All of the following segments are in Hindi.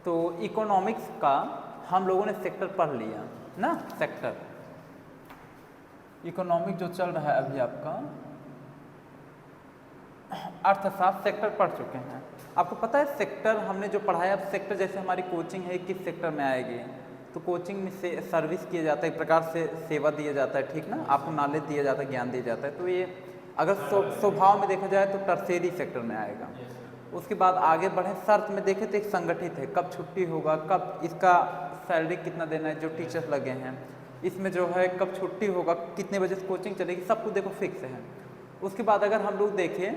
तो इकोनॉमिक्स का हम लोगों ने सेक्टर पढ़ लिया ना, सेक्टर इकोनॉमिक जो चल रहा है अभी आपका अर्थशास्त्र सेक्टर पढ़ चुके हैं। आपको पता है सेक्टर हमने जो पढ़ाया, अब सेक्टर जैसे हमारी कोचिंग है किस सेक्टर में आएगी, तो कोचिंग में से सर्विस किया जाता है, एक प्रकार से सेवा दिया जाता है, ठीक ना, आपको नॉलेज दिया जाता है, ज्ञान दिया जाता है। तो ये अगर स्वभाव में देखा जाए तो टर्सेरी सेक्टर में आएगा। उसके बाद आगे बढ़े शर्त में देखें तो एक संगठित है, कब छुट्टी होगा, कब इसका सैलरी कितना देना है जो टीचर्स लगे हैं, इसमें जो है कब छुट्टी होगा, कितने बजे से कोचिंग चलेगी, सब कुछ देखो फिक्स है। उसके बाद अगर हम लोग देखें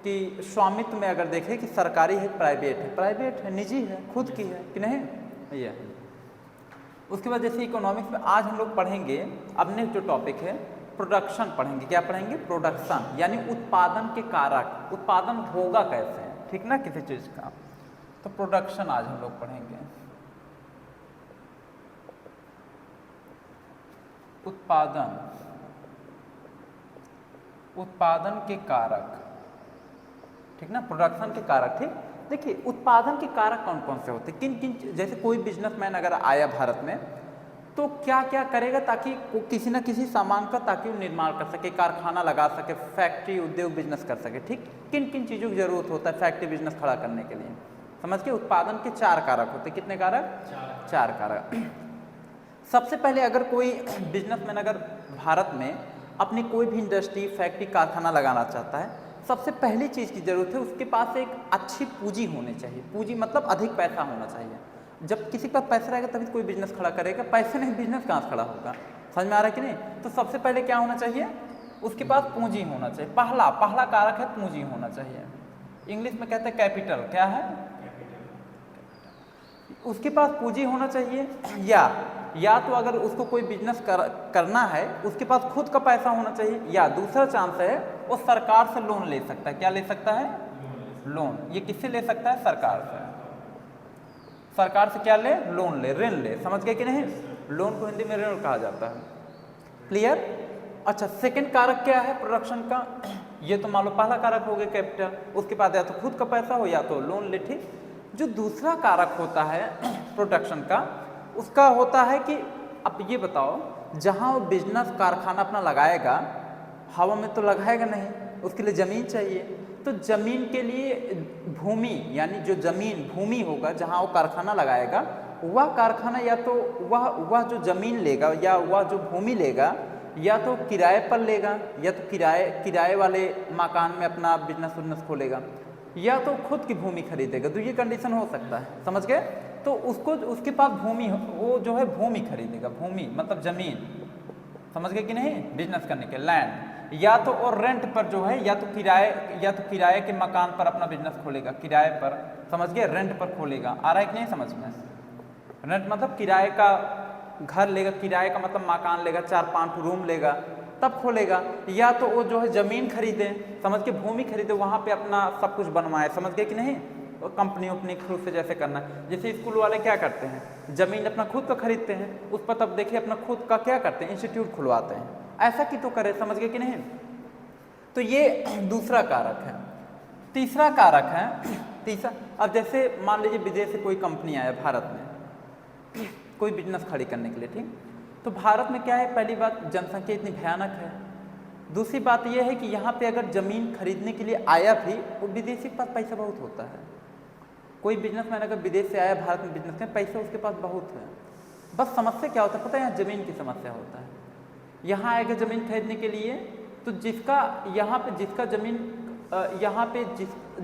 कि स्वामित्व में अगर देखें कि सरकारी है प्राइवेट है निजी है, खुद की है कि नहीं, ये है। उसके बाद जैसे इकोनॉमिक्स में आज हम लोग पढ़ेंगे अपने जो टॉपिक है प्रोडक्शन पढ़ेंगे। क्या पढ़ेंगे? प्रोडक्शन, यानी उत्पादन के कारक, उत्पादन होगा कैसे, ठीक ना, किसी चीज़ का। तो प्रोडक्शन आज हम लोग पढ़ेंगे, उत्पादन के कारक, ठीक ना, प्रोडक्शन के कारक। ठीक, देखिए उत्पादन के कारक कौन कौन से होते हैं, किन किन, जैसे कोई बिजनेसमैन अगर आया भारत में तो क्या क्या करेगा ताकि किसी ना किसी सामान का ताकि वो निर्माण कर सके, कारखाना लगा सके, फैक्ट्री उद्योग बिजनेस कर सके। ठीक, किन किन चीज़ों की जरूरत होता है फैक्ट्री बिजनेस खड़ा करने के लिए, समझ के। उत्पादन के 4 कारक होते हैं, कितने कारक? 4 कारक। सबसे पहले अगर कोई बिजनेसमैन अगर भारत में अपनी कोई भी इंडस्ट्री फैक्ट्री कारखाना लगाना चाहता है, सबसे पहली चीज़ की ज़रूरत है उसके पास एक अच्छी पूंजी होनी चाहिए। पूंजी मतलब अधिक पैसा होना चाहिए। जब किसी के पास पैसा रहेगा तभी कोई बिजनेस खड़ा करेगा, पैसे नहीं बिजनेस कहाँ से खड़ा होगा, समझ में आ रहा है कि नहीं। तो सबसे पहले क्या होना चाहिए, उसके पास पूंजी होना चाहिए। पहला कारक है पूंजी होना चाहिए, इंग्लिश में कहते हैं कैपिटल। क्या है? उसके पास पूंजी होना चाहिए, या तो अगर उसको कोई बिजनेस करना है उसके पास खुद का पैसा होना चाहिए, या दूसरा चांस है वो सरकार से लोन ले सकता है। क्या ले सकता है? लोन। ये किससे ले सकता है? सरकार से। सरकार से क्या ले? लोन ले, ऋण ले, समझ गए कि नहीं। लोन को हिंदी में ऋण कहा जाता है। क्लियर? अच्छा, सेकंड कारक क्या है प्रोडक्शन का? ये तो मान लो पहला कारक हो गया कैपिटल, उसके बाद या तो खुद का पैसा हो या तो लोन ले। ठीक, जो दूसरा कारक होता है प्रोडक्शन का, उसका होता है कि अब ये बताओ, जहाँ वो बिजनेस कारखाना अपना लगाएगा हवा में तो लगाएगा नहीं, उसके लिए ज़मीन चाहिए। तो ज़मीन के लिए भूमि, यानी जो ज़मीन भूमि होगा जहाँ वो कारखाना लगाएगा, वह कारखाना या तो वह जो ज़मीन लेगा या वह जो भूमि लेगा, या तो किराए पर लेगा, या तो किराए वाले मकान में अपना बिजनेस खोलेगा, या तो खुद की भूमि खरीदेगा। तो ये कंडीशन हो सकता है, समझ गए। तो उसको उसके पास भूमि, वो जो है भूमि खरीदेगा, भूमि मतलब ज़मीन, समझ गए कि नहीं, बिजनेस करने के लैंड। या तो और रेंट पर जो है, या तो किराए के मकान पर अपना बिजनेस खोलेगा, किराए पर, समझ गए, रेंट पर खोलेगा। आ रहा है कि नहीं समझ में? रेंट मतलब किराए का घर लेगा, किराए का मतलब मकान लेगा, 4-5 रूम लेगा, तब खोलेगा। या तो वो जो है ज़मीन खरीदे, समझ के, भूमि खरीदे, वहाँ पे अपना सब कुछ बनवाए, समझ गए कि नहीं। कंपनी अपनी खुद से जैसे करना, जैसे स्कूल वाले क्या करते हैं, ज़मीन अपना खुद का खरीदते हैं, उस पर तब देखिए अपना खुद का क्या करते हैं, इंस्टीट्यूट खुलवाते हैं। ऐसा कि तो करे, समझ गए कि नहीं। तो ये दूसरा कारक है। तीसरा कारक है, अब जैसे मान लीजिए विदेश से कोई कंपनी आया भारत में कोई बिजनेस खड़ी करने के लिए, ठीक। तो भारत में क्या है, पहली बात जनसंख्या इतनी भयानक है। दूसरी बात यह है कि यहाँ पे अगर ज़मीन खरीदने के लिए आया भी, वो विदेशी के पास पैसा बहुत होता है। कोई बिजनेसमैन अगर विदेश से आया भारत में बिजनेस में, पैसा उसके पास बहुत है। बस समस्या क्या होता है पता है, यहाँ ज़मीन की समस्या होता है। यहाँ आएगा ज़मीन खरीदने के लिए, तो जिसका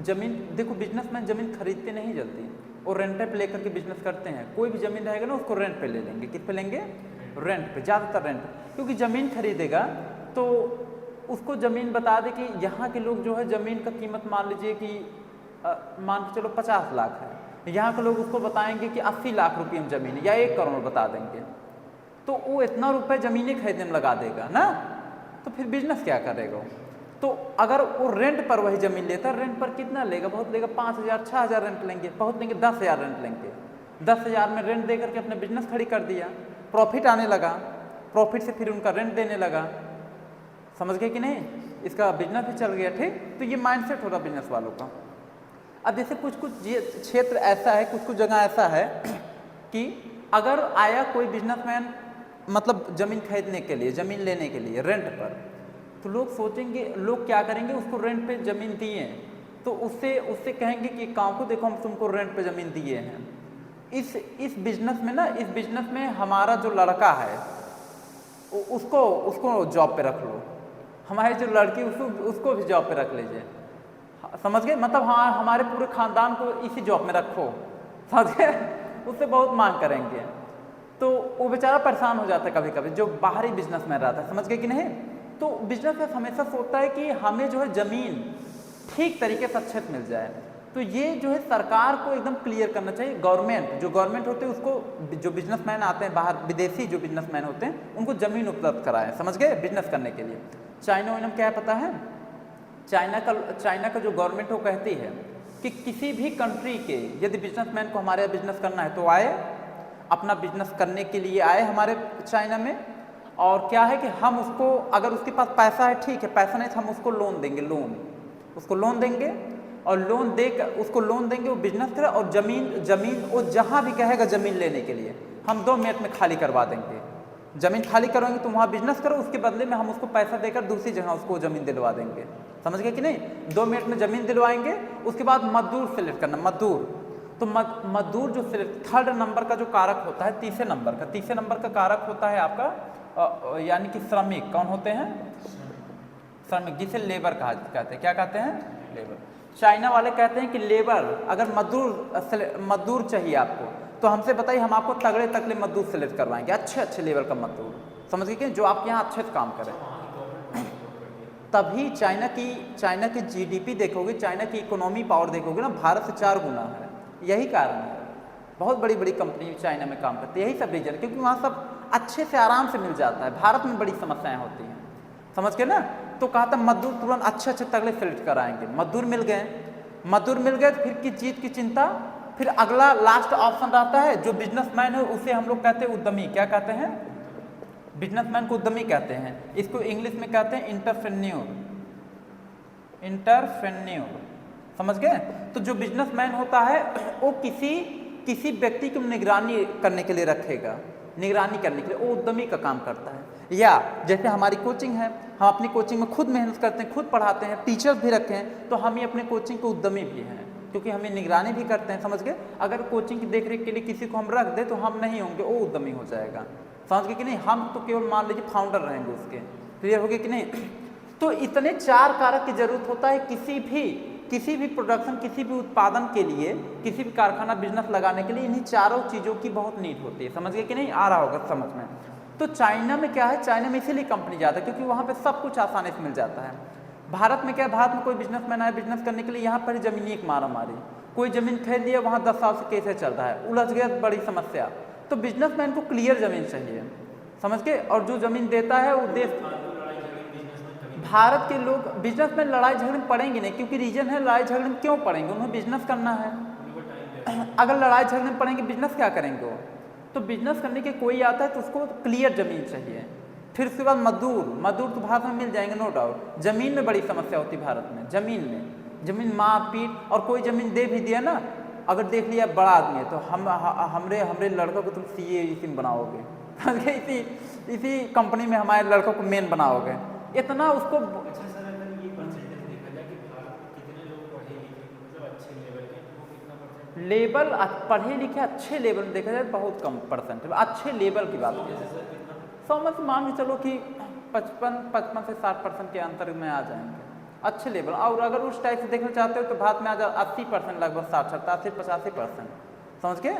ज़मीन देखो, बिजनेसमैन ज़मीन खरीदते नहीं जल्दी, और रेंट पे लेकर के बिजनेस करते हैं। कोई भी ज़मीन रहेगा ना उसको रेंट पे ले लेंगे। किस पे लेंगे? रेंट पे, ज़्यादातर रेंट, क्योंकि ज़मीन खरीदेगा तो उसको ज़मीन बता दे कि यहाँ के लोग जो है ज़मीन का कीमत मान लीजिए कि मान के चलो 50 लाख है, यहाँ के लोग उसको बताएंगे कि 80 लाख रुपये में ज़मीन, या 1 करोड़ बता देंगे, तो वो इतना रुपए ज़मीनें खरीदने में लगा देगा ना, तो फिर बिजनेस क्या करेगा। तो अगर वो रेंट पर वही ज़मीन लेता है, रेंट पर कितना लेगा, बहुत लेगा, 5,000 6,000 रेंट लेंगे, बहुत लेंगे 10,000 रेंट लेंगे। 10,000 में रेंट दे करके अपने बिजनेस खड़ी कर दिया, प्रॉफिट आने लगा, प्रॉफिट से फिर उनका रेंट देने लगा, समझ गए कि नहीं, इसका बिजनेस भी चल गया। ठीक, तो ये माइंडसेट होगा बिजनेस वालों का। अब जैसे कुछ कुछ क्षेत्र ऐसा है, कुछ कुछ जगह ऐसा है कि अगर आया कोई बिजनेसमैन मतलब ज़मीन खरीदने के लिए, ज़मीन लेने के लिए रेंट पर, तो लोग सोचेंगे, लोग क्या करेंगे, उसको रेंट पे ज़मीन दिए तो उससे उससे कहेंगे कि गाँव को देखो हम तुमको रेंट पे ज़मीन दिए हैं। इस बिजनेस में ना, इस बिजनेस में हमारा जो लड़का है उसको उसको जॉब पे रख लो, हमारी जो लड़की उसको भी जॉब पे रख लीजिए, समझ गए? मतलब हाँ, हमारे पूरे खानदान को इसी जॉब में रखो, समझ गए? उससे बहुत मांग करेंगे, तो वो बेचारा परेशान हो जाता है कभी कभी, जो बाहरी बिजनेसमैन रहता है, समझ गए कि नहीं? तो बिजनेसमैन हमेशा सोचता है कि हमें जो है ज़मीन ठीक तरीके से अच्छे से मिल जाए। तो ये जो है सरकार को एकदम क्लियर करना चाहिए, गवर्नमेंट, जो गवर्नमेंट होते हैं उसको, जो बिजनेसमैन आते हैं बाहर, विदेशी जो बिजनेसमैन होते हैं उनको ज़मीन उपलब्ध कराएं, समझ गए? बिजनेस करने के लिए। चाइना वाइना क्या है पता है? चाइना का जो गवर्नमेंट वो कहती है कि किसी भी कंट्री के यदि बिजनेसमैन को हमारे यहाँ बिजनेस करना है तो आए, अपना बिजनेस करने के लिए आए हमारे चाइना में, और क्या है कि हम उसको, अगर उसके पास पैसा है ठीक है, पैसा नहीं तो हम उसको लोन देंगे, उसको लोन देंगे, और लोन देकर उसको लोन देंगे, वो बिजनेस करे, और ज़मीन वो जहाँ भी कहेगा ज़मीन लेने के लिए हम 2 मिनट में खाली करवा देंगे। ज़मीन खाली करवाएंगे, तुम वहाँ बिजनेस करो, उसके बदले में हम उसको पैसा देकर दूसरी जगह उसको ज़मीन दिलवा देंगे, समझ गए कि नहीं? 2 मिनट में ज़मीन दिलवाएंगे। उसके बाद मजदूर सेलेक्ट करना, मजदूर, तो मजदूर जो सिर्फ 3rd नंबर का जो कारक होता है, तीसरे नंबर का कारक होता है आपका यानी कि श्रमिक। कौन होते हैं? श्रमिक, जिसे लेबर कहते हैं। क्या कहते हैं? लेबर। चाइना वाले कहते हैं कि लेबर, अगर मजदूर चाहिए आपको तो हमसे बताइए, हम आपको तगड़े तगड़े मजदूर सेलेक्ट करवाएंगे, अच्छे लेवल का मजदूर, समझ गए कि जो आपके यहाँ अच्छे से काम करें। तभी चाइना की जीडीपी देखोगे, चाइना की इकोनॉमी पावर देखोगे ना, भारत से 4 गुना है। यही कारण है, बहुत बड़ी बड़ी कंपनी चाइना में काम करती है, यही सब रीजन, क्योंकि वहाँ सब अच्छे से आराम से मिल जाता है। भारत में बड़ी समस्याएं होती हैं, समझ के ना? तो कहा था मजदूर तुरंत अच्छे तगड़े सेलेक्ट कराएंगे। मजदूर मिल गए तो फिर की जीत की चिंता। फिर अगला लास्ट ऑप्शन रहता है, जो बिजनेसमैन है उसे हम लोग कहते हैं उद्यमी। क्या कहते हैं? बिजनेसमैन को उद्यमी कहते हैं। इसको इंग्लिश में कहते हैं इंटरप्रेन्योर, समझ गए? तो जो बिजनेसमैन होता है वो किसी व्यक्ति की निगरानी करने के लिए रखेगा, निगरानी करने के लिए वो उद्यमी का काम करता है। या जैसे हमारी कोचिंग है, हम अपनी कोचिंग में खुद मेहनत करते हैं, खुद पढ़ाते हैं, टीचर्स भी रखे हैं, तो हम ही अपने कोचिंग के उद्यमी भी हैं, क्योंकि हमें निगरानी भी करते हैं, समझ गए? अगर कोचिंग की देखरेख के लिए किसी को हम रख दें तो हम नहीं होंगे, वो उद्यमी हो जाएगा, समझ गए कि नहीं? हम तो केवल मान लीजिए फाउंडर रहेंगे उसके। क्लियर हो गया कि नहीं? तो इतने 4 कारक की जरूरत होता है किसी भी प्रोडक्शन, किसी भी उत्पादन के लिए, किसी भी कारखाना बिजनेस लगाने के लिए इन्हीं चारों चीज़ों की बहुत नीड होती है, समझ गए कि नहीं? आ रहा होगा समझ में? तो चाइना में क्या है, चाइना में इसीलिए कंपनी ज़्यादा है क्योंकि वहाँ पे सब कुछ आसानी से मिल जाता है। भारत में क्या है, भारत में कोई बिजनेसमैन आया बिजनेस करने के लिए, यहाँ पर जमीनी एक मारी, कोई ज़मीन खरीद लिया, वहाँ 10 साल से कैसे चल रहा है, उलझ गया, बड़ी समस्या। तो बिजनेसमैन को क्लियर ज़मीन चाहिए, समझ के? और जो ज़मीन देता है वो भारत के लोग बिजनेसमैन लड़ाई झगड़े में पड़ेंगे नहीं, क्योंकि रीजन है लड़ाई झगड़े में क्यों पड़ेंगे, उन्हें बिजनेस करना है। अगर लड़ाई झगड़े में पड़ेंगे बिजनेस क्या करेंगे वो? तो बिजनेस करने के कोई आता है तो उसको क्लियर ज़मीन चाहिए। फिर उसके बाद मजदूर तो भारत में मिल जाएंगे नो डाउट। ज़मीन में बड़ी समस्या होती है भारत में, ज़मीन मारपीट, और कोई ज़मीन दे भी दिया ना, अगर देख लिया बड़ा आदमी है तो हमरे लड़कों को तुम CA इसी में बनाओगे, इसी कंपनी में हमारे लड़कों को मेन बनाओगे, इतना उसको। अच्छा सर, अगर ये परसेंटेज देखा जाए कि भारत में कितने लोग पढ़े लिखे, मतलब अच्छे लेवल के, वो कितना परसेंट? लेवल पढ़े लिखे अच्छे लेवल में देखा जाए बहुत कम परसेंट, अच्छे लेवल की बात है। 100 में से मान के चलो कि 55 से 60% के अंतर में आ जाएंगे अच्छे लेवल। और अगर उस टाइप से देखना चाहते हो तो भारत में आ जाए 80% लगभग, 60-85%, समझ के?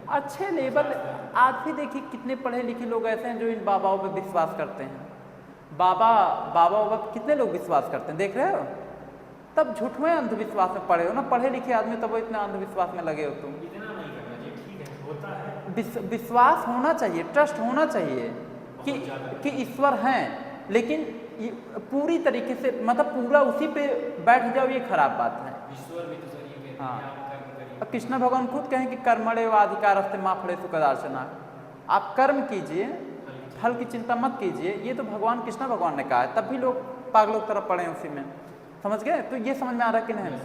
अच्छे लेवल। आज भी देखिए कितने पढ़े लिखे लोग ऐसे हैं जो इन बाबाओं पे विश्वास करते हैं। बाबा कितने लोग विश्वास करते हैं, देख रहे हो? तब झूठ में अंधविश्वास में पड़े हो ना, पढ़े लिखे आदमी, तब वो इतना अंधविश्वास में लगे हो तुम। इतना नहीं करना चाहिए, ठीक है, होता है। विश्वास होना चाहिए, ट्रस्ट होना चाहिए कि ईश्वर हैं, लेकिन पूरी तरीके से मतलब पूरा उसी पे बैठ जाओ, ये खराब बात है। ईश्वर भी तो सर ये कहते हैं हाँ, आप कर्म करिए। अब कृष्ण भगवान खुद कहें कि कर्मण्येव अधिकारस्ते मा फलेषु कदाचन, आप कर्म कीजिए, फल की चिंता मत कीजिए, ये तो कृष्ण भगवान ने कहा है। तब भी लोग पागलों की तरफ पड़े उसी में, समझ गए? तो ये समझ में आ रहा है कि नहीं?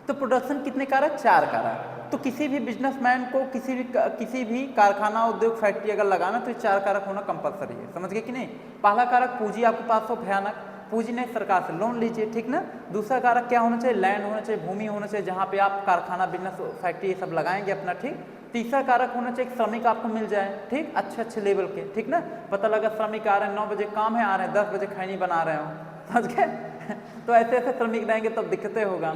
तो प्रोडक्शन कितने कारक? 4 कारक। तो किसी भी बिजनेसमैन को किसी भी कारखाना, उद्योग, फैक्ट्री अगर लगाना तो ये 4 कारक होना कंपलसरी है। समझ गए कि नहीं? पहला कारक पूंजी आपके पास हो, भयानक पूंजी नहीं, सरकार से लोन लीजिए, ठीक ना। दूसरा कारक क्या होना चाहिए? लैंड होना चाहिए, भूमि होना चाहिए जहाँ पे आप कारखाना, बिजनेस, फैक्ट्री ये सब लगाएंगे अपना, ठीक। तीसरा कारक होना चाहिए श्रमिक आपको मिल जाए, ठीक, अच्छे लेवल के, ठीक ना। पता लगा श्रमिक आ रहे हैं 9 बजे काम है, आ रहे हैं 10 बजे खैनी बना रहे हो, समझ गए? तो ऐसे श्रमिक रहेंगे तब दिक्कतें होगा।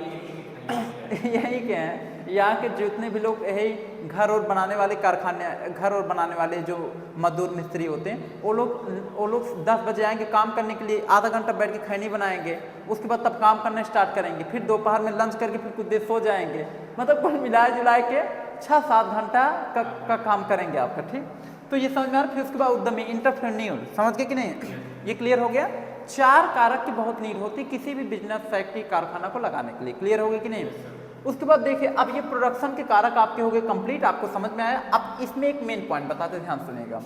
यही क्या है, यहाँ के जितने भी लोग यही घर और बनाने वाले कारखाने, घर और बनाने वाले जो मजदूर मिस्त्री होते हैं, वो लोग 10 बजे आएंगे काम करने के लिए, आधा घंटा बैठ के खैनी बनाएंगे, उसके बाद तब काम करना स्टार्ट करेंगे, फिर दोपहर में लंच करके फिर कुछ देर सो जाएंगे। मतलब कुल मिलाए जुलाए के 6-7 घंटा का काम करेंगे आपका, ठीक। तो ये समझ में आ रहा। फिर उसके बाद उद्यमी, एंटरप्रेन्योर, समझ गए कि नहीं? ये क्लियर हो गया। 4 कारक की बहुत नीड होती है किसी भी बिजनेस, फैक्ट्री, कारखाना को लगाने के लिए। क्लियर हो गया कि नहीं? उसके बाद देखिए, अब ये प्रोडक्शन के कारक आपके हो गए कंप्लीट, आपको समझ में आया। अब इसमें एक मेन पॉइंट बताते, ध्यान सुनिएगा।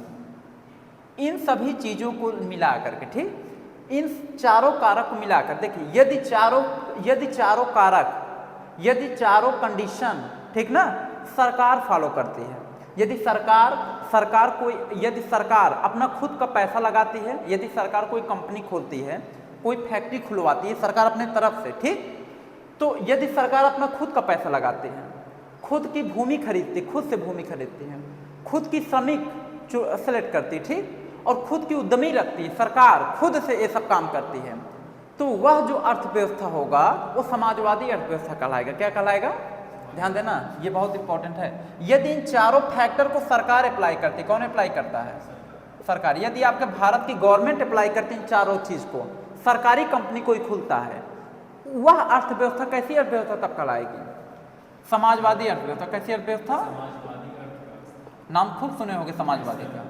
इन सभी चीजों को मिला करके, ठीक, इन चारों कारक को मिलाकर देखिए, यदि चारों कंडीशन, ठीक ना, सरकार फॉलो करती है, यदि सरकार अपना खुद का पैसा लगाती है, यदि सरकार कोई कंपनी खोलती है, कोई फैक्ट्री खुलवाती है सरकार अपने तरफ से, ठीक, तो यदि सरकार अपना खुद का पैसा लगाती है, खुद की भूमि खरीदती, खुद से भूमि खरीदती है, खुद की श्रमिक सेलेक्ट करती, ठीक, और खुद की उद्यमी रखती है, सरकार खुद से ये सब काम करती है, तो वह जो अर्थव्यवस्था होगा वो समाजवादी अर्थव्यवस्था कहलाएगा। क्या कहलाएगा? ध्यान देना, ये बहुत इंपॉर्टेंट है। यदि इन चारों फैक्टर को सरकार अप्लाई करती, कौन अप्लाई करता है? सरकार। यदि आपके भारत की गवर्नमेंट अप्लाई करती है इन चारों चीज को, सरकारी कंपनी कोई खुलता है, वह अर्थव्यवस्था कैसी अर्थव्यवस्था तब कहलाएगी? समाजवादी अर्थव्यवस्था। कैसी अर्थव्यवस्था? नाम खूब सुने होंगे समाजवादी का।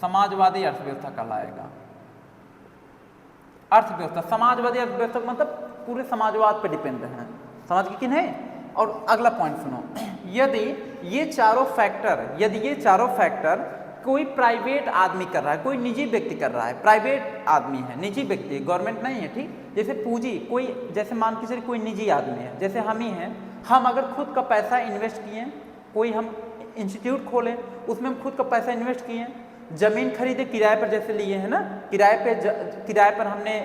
समाजवादी अर्थव्यवस्था कहलाएगा। अर्थव्यवस्था, समाजवादी अर्थव्यवस्था मतलब पूरे समाजवाद पे डिपेंड है, समझ गए कि नहीं? और अगला पॉइंट सुनो, यदि ये चारों फैक्टर कोई प्राइवेट आदमी कर रहा है, कोई निजी व्यक्ति कर रहा है, प्राइवेट आदमी है, निजी व्यक्ति, गवर्नमेंट नहीं है, ठीक। जैसे पूंजी, कोई जैसे मान के चलिए कोई निजी आदमी है, जैसे हम ही हैं, हम अगर खुद का पैसा इन्वेस्ट किए, कोई हम इंस्टीट्यूट खोलें, उसमें हम खुद का पैसा इन्वेस्ट किए, जमीन खरीदे किराए पर, जैसे लिए है ना, किराए पर हमने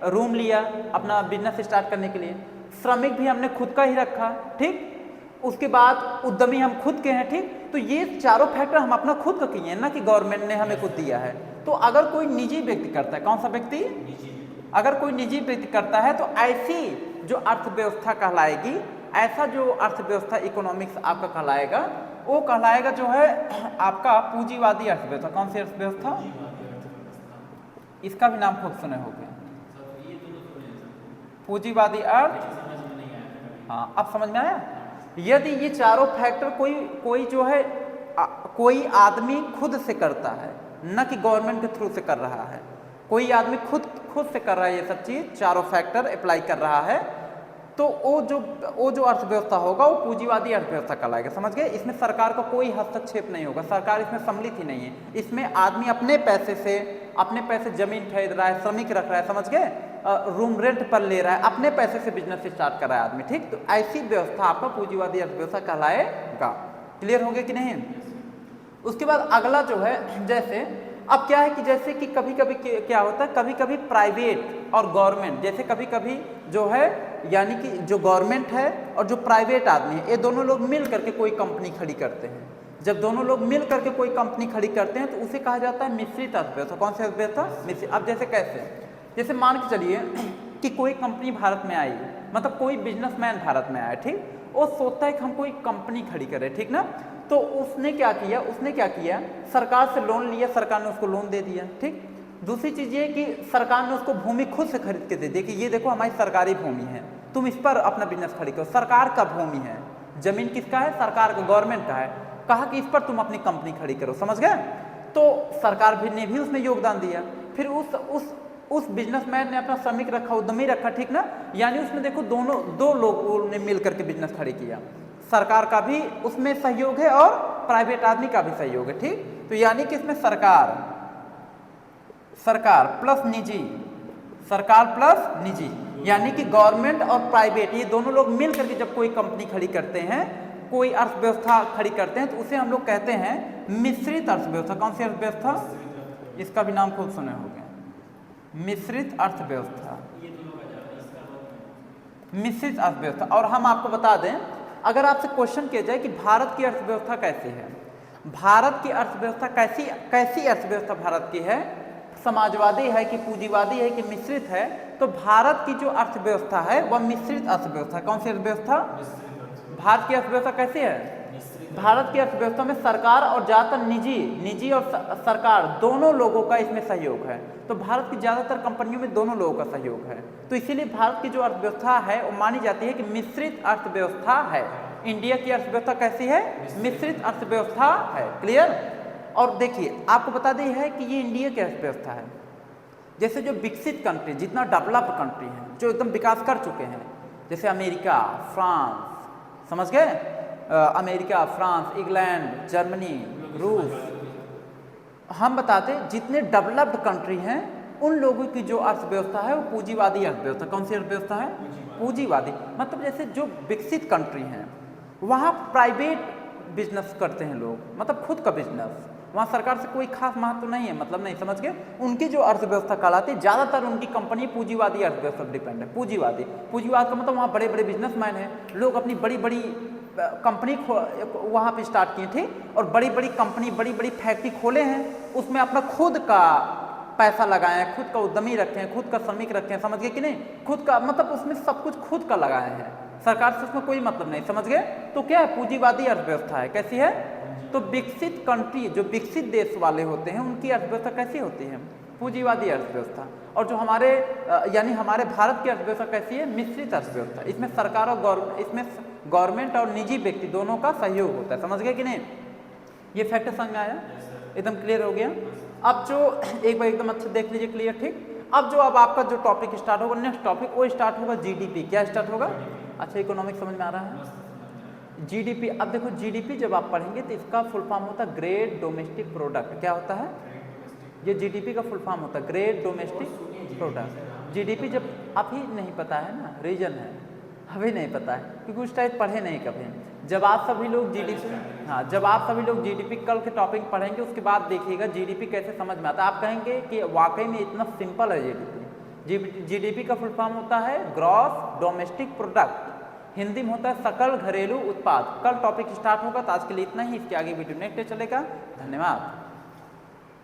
रूम लिया अपना बिजनेस स्टार्ट करने के लिए, श्रमिक भी हमने खुद का ही रखा, ठीक। उसके बाद उद्यमी हम खुद के हैं, ठीक। तो ये चारों फैक्टर हम अपना खुद का किए हैं, ना कि गवर्नमेंट ने हमें खुद दिया है। तो अगर कोई निजी व्यक्ति करता है, कौन सा व्यक्ति? अगर कोई निजी व्यक्ति करता है तो ऐसी जो अर्थव्यवस्था कहलाएगी, ऐसा जो अर्थव्यवस्था इकोनॉमिक्स आपका कहलाएगा, वो कहलाएगा जो है आपका पूंजीवादी अर्थव्यवस्था। कौन सी अर्थव्यवस्था? इसका भी नाम खूब सुने होंगे, पूंजीवादी अर्थ। हाँ, अब समझ में आया। यदि ये चारों फैक्टर कोई जो है कोई आदमी खुद से करता है, न कि गवर्नमेंट के थ्रू से कर रहा है, कोई आदमी खुद से कर रहा है, ये सब चीज चारों फैक्टर अप्लाई कर रहा है, तो वो जो अर्थव्यवस्था होगा वो पूंजीवादी अर्थव्यवस्था कहलाएगा। समझ गए? इसमें सरकार का कोई हस्तक्षेप नहीं होगा, सरकार इसमें सम्मिलित ही नहीं है। इसमें आदमी अपने पैसे जमीन खरीद रहा है, श्रमिक रख रहा है, समझ गए, रूम रेंट पर ले रहा है, अपने पैसे से बिजनेस स्टार्ट कर रहा है आदमी, ठीक। तो ऐसी व्यवस्था आपका पूंजीवादी अर्थव्यवस्था कहलाएगा। क्लियर हो गया कि नहीं? उसके बाद अगला जो है, जैसे अब क्या है कि जैसे कि कभी कभी क्या होता है, कभी कभी प्राइवेट और गवर्नमेंट, जैसे कभी कभी जो है, यानी कि जो गवर्नमेंट है और जो प्राइवेट आदमी है, ये दोनों लोग मिल करके कोई कंपनी खड़ी करते हैं। जब दोनों लोग मिल करके कोई कंपनी खड़ी करते हैं तो उसे कहा जाता है मिश्रित अर्थव्यवस्था। कौन सी अर्थव्यवस्था? मिश्रित। अब जैसे कैसे, जैसे मान के चलिए कि कोई कंपनी भारत में आई, मतलब कोई बिजनेसमैन भारत में आया, ठीक, वो सोचता है कि हम कोई कंपनी खड़ी करें, ठीक ना। तो उसने क्या किया, सरकार से लोन लिया, सरकार ने उसको लोन दे दिया, ठीक। दूसरी चीज ये कि सरकार ने उसको भूमि खुद से खरीद के दे दी कि ये देखो हमारी सरकारी भूमि है, तुम इस पर अपना बिजनेस खड़ी करो। सरकार का भूमि है, जमीन किसका है? सरकार का, गवर्नमेंट का है। कहा कि इस पर तुम अपनी कंपनी खड़ी करो, समझ गए। तो सरकार भी ने भी उसमें योगदान दिया। फिर उस बिजनेसमैन ने अपना श्रमिक रखा, उद्यमी रखा, ठीक ना। यानी उसमें देखो दो लोगों ने मिल करके बिजनेस खड़ी किया, सरकार का भी उसमें सहयोग है और प्राइवेट आदमी का भी सहयोग है, ठीक। तो यानी कि इसमें सरकार प्लस निजी सरकार प्लस निजी, यानी कि गवर्नमेंट और प्राइवेट ये दोनों लोग मिल करके जब कोई कंपनी खड़ी करते हैं, कोई अर्थव्यवस्था खड़ी करते हैं, तो उसे हम लोग कहते हैं मिश्रित अर्थव्यवस्था। कौन सी अर्थव्यवस्था? इसका भी नाम खूब सुने होंगे, मिश्रित अर्थव्यवस्था। मिश्रित अर्थव्यवस्था। और हम आपको बता दें, अगर आपसे क्वेश्चन किया जाए कि भारत की अर्थव्यवस्था कैसी है, भारत की अर्थव्यवस्था कैसी अर्थव्यवस्था भारत की है, समाजवादी है कि पूंजीवादी है कि मिश्रित है, तो भारत की जो अर्थव्यवस्था है वह मिश्रित अर्थव्यवस्था। कौन सी अर्थव्यवस्था? भारत की अर्थव्यवस्था कैसी है? भारत की अर्थव्यवस्था में सरकार और ज्यादातर निजी और सरकार दोनों लोगों का इसमें सहयोग है। तो भारत की ज्यादातर कंपनियों में दोनों लोगों का सहयोग है, तो इसीलिए भारत की जो अर्थव्यवस्था है वो मानी जाती है कि मिश्रित अर्थव्यवस्था है। इंडिया की अर्थव्यवस्था कैसी है? मिश्रित अर्थव्यवस्था है। क्लियर? और देखिए आपको बता दें है कि ये इंडिया की अर्थव्यवस्था है। जैसे जो विकसित कंट्री, जितना डेवलप्ड कंट्री है, जो एकदम विकास कर चुके हैं, जैसे अमेरिका, फ्रांस, समझ गए, अमेरिका, फ्रांस, इंग्लैंड, जर्मनी, रूस, हम बताते जितने डेवलप्ड कंट्री हैं उन लोगों की जो अर्थव्यवस्था है वो पूंजीवादी अर्थव्यवस्था। कौन सी अर्थव्यवस्था है? पूंजीवादी। मतलब जैसे जो विकसित कंट्री हैं वहाँ प्राइवेट बिजनेस करते हैं लोग, मतलब खुद का बिजनेस, वहाँ सरकार से कोई खास महत्व नहीं है, मतलब नहीं, समझ गए। उनकी जो अर्थव्यवस्था कहलाती है, ज़्यादातर उनकी कंपनी पूंजीवादी अर्थव्यवस्था पर डिपेंड है। पूंजीवाद का मतलब वहाँ बड़े बड़े बिजनेसमैन हैं, लोग अपनी बड़ी बड़ी कंपनी वहाँ पे स्टार्ट किए थे और बड़ी बड़ी कंपनी, बड़ी बड़ी फैक्ट्री खोले हैं, उसमें अपना खुद का पैसा लगाए हैं, खुद का उद्यमी रखे हैं, खुद का श्रमिक रखे हैं, समझ गए कि नहीं? खुद का मतलब उसमें सब कुछ खुद का लगाए हैं, सरकार से उसमें कोई मतलब नहीं, समझ गए। तो क्या है? पूंजीवादी अर्थव्यवस्था है। कैसी है? तो विकसित कंट्री, जो विकसित देश वाले होते हैं, उनकी अर्थव्यवस्था कैसी होती है? पूंजीवादी अर्थव्यवस्था। और जो हमारे यानी हमारे भारत की अर्थव्यवस्था कैसी है? मिश्रित अर्थव्यवस्था। इसमें सरकार और इसमें गवर्नमेंट और निजी व्यक्ति दोनों का सहयोग होता है, समझ गए कि नहीं? ये फैक्ट समझ में आया? एकदम क्लियर हो गया? अब जो एक बार एकदम अच्छे देख लीजिए, क्लियर, ठीक। अब जो आपका जो टॉपिक स्टार्ट होगा, नेक्स्ट टॉपिक, वो स्टार्ट होगा जीडीपी। क्या स्टार्ट होगा? अच्छा, इकोनॉमिक समझ में आ रहा है? जीडीपी। अब देखो जीडीपी जब आप पढ़ेंगे तो इसका फुल फॉर्म होता है ग्रेट डोमेस्टिक प्रोडक्ट। क्या होता है? ये जीडीपी का फुल फॉर्म होता है ग्रेट डोमेस्टिक प्रोडक्ट। जीडीपी जब अभी नहीं पता है ना, रीजन है, अभी नहीं पता है क्योंकि उस टाइप पढ़े नहीं कभी। जब आप सभी लोग जीडीपी, हाँ, जब आप सभी लोग जीडीपी कल के टॉपिक पढ़ेंगे उसके बाद देखिएगा जीडीपी कैसे समझ में आता है। आप कहेंगे कि वाकई में इतना सिंपल है जीडीपी। जीडीपी का फुल फॉर्म होता है ग्रॉस डोमेस्टिक प्रोडक्ट, हिंदी में होता है सकल घरेलू उत्पाद। कल टॉपिक स्टार्ट होगा, तो आज के लिए इतना ही। इसके आगे वीडियो नेक्स्ट डे चलेगा। धन्यवाद।